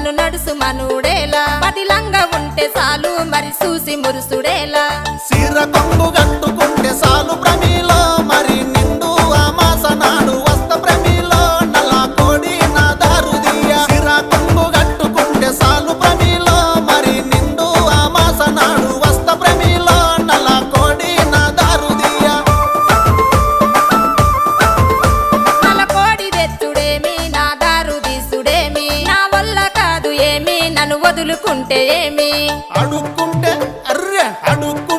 నన్ను నడుసు మనుడేలా పదిలంగా ఉంటే చాలు మరి చూసి మురుసుడేలా సిర కొంగు కట్టుకుంటే సాలు ప్రమిలో మరి నిండు అమాస నాడు వస్త ప్రమిలో నల్ల కోడి నా దారుదియ సిర కొంగు కట్టుకుంటే సాలు ప్రమిలో మరి నిండు అమాస నాడు వస్త ప్రమిలో నల్ల కోడి నా దారుదియ నల్ల కోడి తెచ్చుడేమి నా దారు తీసుడేమి నా వల్ల కాదు ఏమి నన్ను వదులుకుంటే ఏమి అడుక్కుంటే అర్రె అడుక్కుంటే